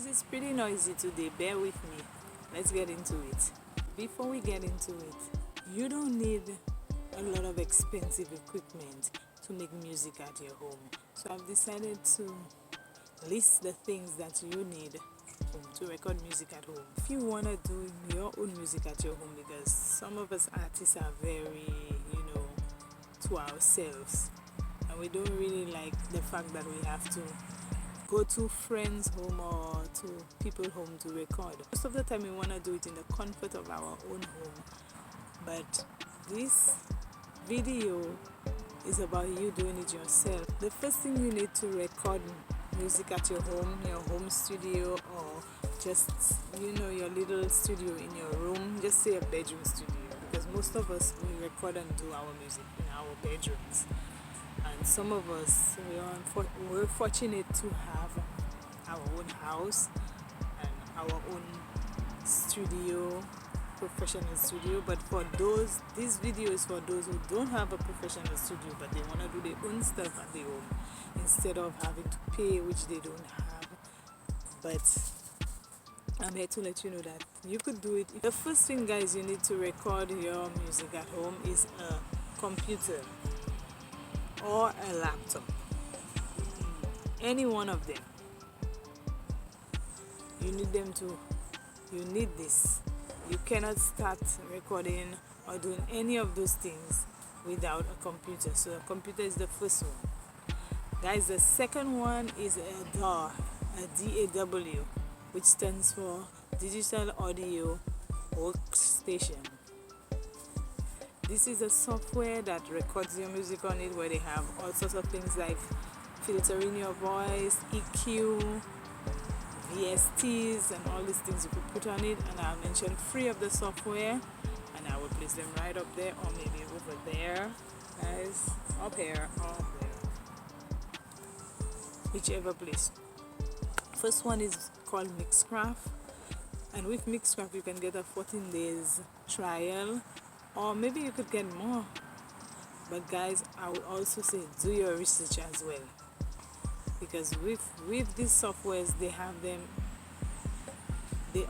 Guys, it's pretty noisy today, bear with me. Let's get into it. Before we get into it, you don't need a lot of expensive equipment to make music at your home. So I've decided to list the things that you need to record music at home. If you want to do your own music at your home, because some of us artists are very, to ourselves, and we don't really like the fact that we have to go to friends' home or to people's home to record. Most of the time we want to do it in the comfort of our own home, but this video is about you doing it yourself. The first thing you need to record music at your home studio, or just your little studio in your room, just say a bedroom studio, because most of us, we record and do our music in our bedrooms. And some of us, we're fortunate to have our own house and our own studio, professional studio. But this video is for those who don't have a professional studio, but they want to do their own stuff at their home instead of having to pay, which they don't have. But I'm here to let you know that you could do it. The first thing, guys, you need to record your music at home is a computer or a laptop, any one of them. You need this. You cannot start recording or doing any of those things without a computer. So a computer is the first one. Guys, the second one is a DAW, a D.A.W, which stands for Digital Audio Workstation. This is a software that records your music on it, where they have all sorts of things like filtering your voice, EQ, VSTs, and all these things you could put on it. And I'll mention 3 of the software, and I will place them right up there, or maybe over there, guys, up here, or up there, whichever place. First one is called Maxcraft, and with Maxcraft you can get a 14 days trial, or maybe you could get more. But guys, I would also say do your research as well, because with these softwares, they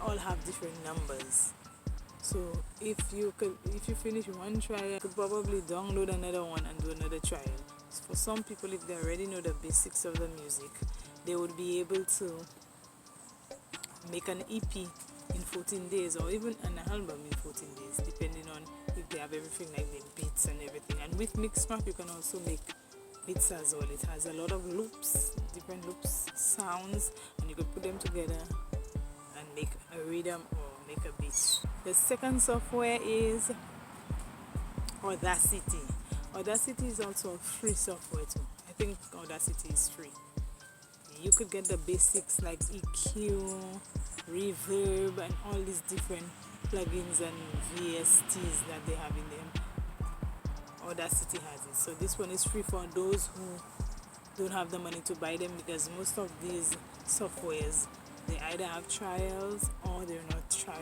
all have different numbers. So if you finish one trial, you could probably download another one and do another trial. So for some people, if they already know the basics of the music, they would be able to make an EP in 14 days, or even an album in 14 days, depending on if they have everything like the beats and everything. And with Maxcraft, you can also make beats as well. It has a lot of loops, different loops, sounds, and you could put them together and make a rhythm or make a beat. The second software is Audacity. Audacity is also a free software too. I think Audacity is free. You could get the basics like EQ, reverb, and all these different plugins and VSTs that they have in them. Audacity has it. So this one is free for those who don't have the money to buy them, because most of these softwares, they either have trials or they're not trial.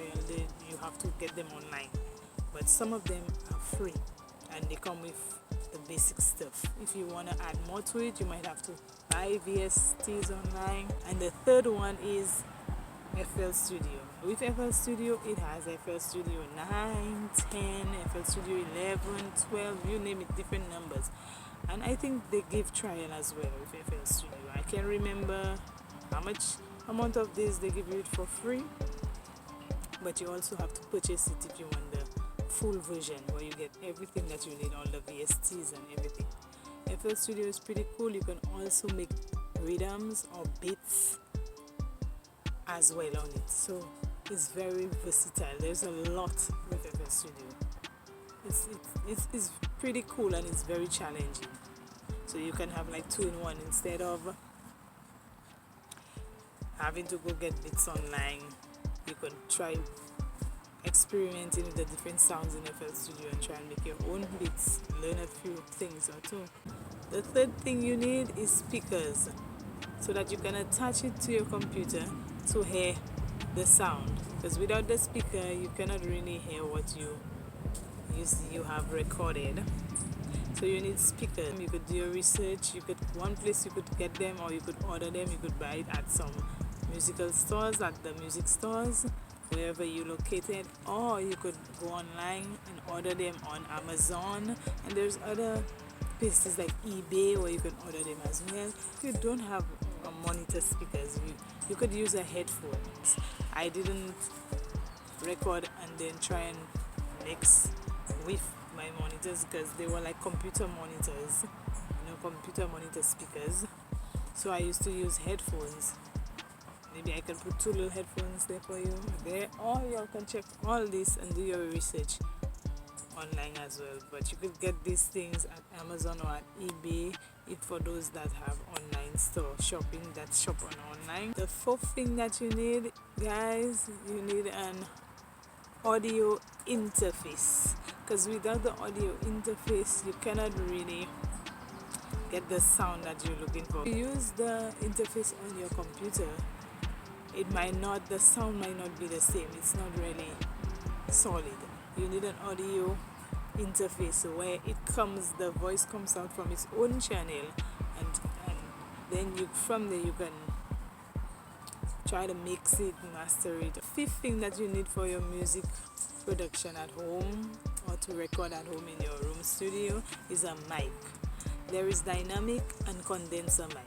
You have to get them online. But some of them are free, and they come with the basic stuff. If you want to add more to it, you might have to buy VSTs online. And the third one is FL Studio. With FL Studio, it has FL Studio 9, 10, FL Studio 11, 12, you name it, different numbers. And I think they give trial as well with FL Studio. I can't remember how much amount of days they give you it for free, but you also have to purchase it if you want the full version, where you get everything that you need, all the VSTs and everything. FL Studio is pretty cool. You can also make rhythms or beats as well on it, so it's very versatile. There's a lot with FL Studio. It's pretty cool, and it's very challenging. So you can have like 2-in-1 instead of having to go get beats online. You can try experimenting with the different sounds in FL Studio and try and make your own beats, learn a few things or two. The third thing you need is speakers, so that you can attach it to your computer to hear the sound, because without the speaker you cannot really hear what you have recorded. So you need speakers. You could do your research. One place you could get them, or you could order them. You could buy it at some musical stores, at the music stores, wherever you located, or you could go online and order them on Amazon, and there's other places like eBay where you can order them as well. If you don't have monitor speakers, you could use a headphones. I didn't record and then try and mix with my monitors because they were like computer monitors, computer monitor speakers. So I used to use headphones. Maybe I can put two little headphones there for you there, or you can check all this and do your research online as well. But you could get these things at Amazon or at eBay, if for those that have online store shopping, that shop online. The fourth thing that you need, guys, you need an audio interface, because without the audio interface you cannot really get the sound that you're looking for. If you use the interface on your computer, the sound might not be the same. It's not really solid. You need an audio interface where the voice comes out from its own channel, and then from there you can try to mix it, master it. Fifth thing that you need for your music production at home or to record at home in your room studio is a mic. There is dynamic and condenser mic.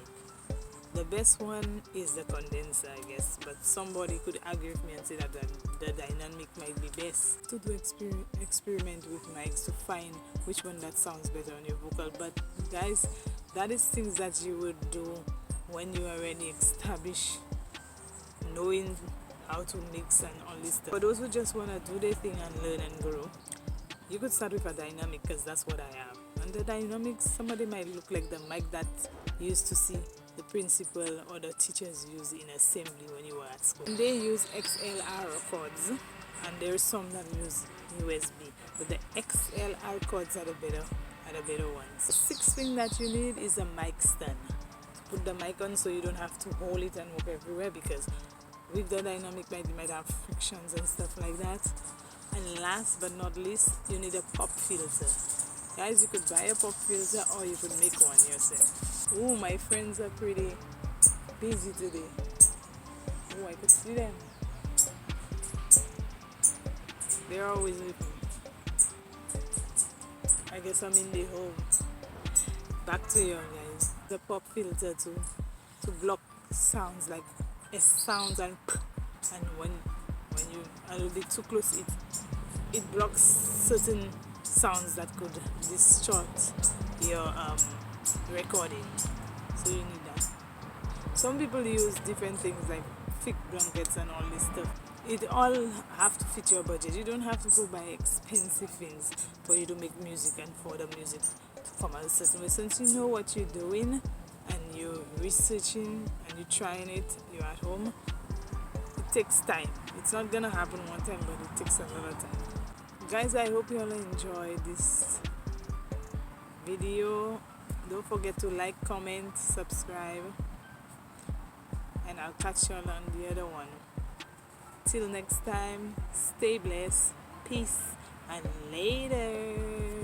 The best one is the condenser, I guess, but somebody could argue with me and say that the dynamic might be best. To do experiment with mics to find which one that sounds better on your vocal. But guys, that is things that you would do when you are already established, knowing how to mix and all this stuff. For those who just want to do their thing and learn and grow, you could start with a dynamic, because that's what I have. And the dynamics, somebody might look like the mic that you used to see the principal or the teachers use in assembly when you were at school. And they use XLR cords, and there's some that use USB, but the XLR cords are the better ones. The sixth thing that you need is a mic stand to put the mic on, so you don't have to hold it and walk everywhere, because with the dynamic mic you might have frictions and stuff like that. And last but not least, you need a pop filter. Guys, you could buy a pop filter or you could make one yourself. Oh, my friends are pretty busy today. Oh, I could see them. They're always with me. I guess I'm in the home. Back to you guys. The pop filter to block sounds like S sounds and P, and when you are a little bit too close, it blocks certain sounds that could distort your recording. So you need that. Some people use different things like thick blankets and all this stuff. It all have to fit your budget. You don't have to go buy expensive things for you to make music and for the music to come out a certain way. Since you know what you're doing and you're researching and you're trying it, you're at home, it takes time. It's not gonna happen one time, but it takes another time. Guys, I hope you all enjoy this video. Don't forget to like, comment, subscribe, and I'll catch you all on the other one. Till next time, stay blessed, peace, and later.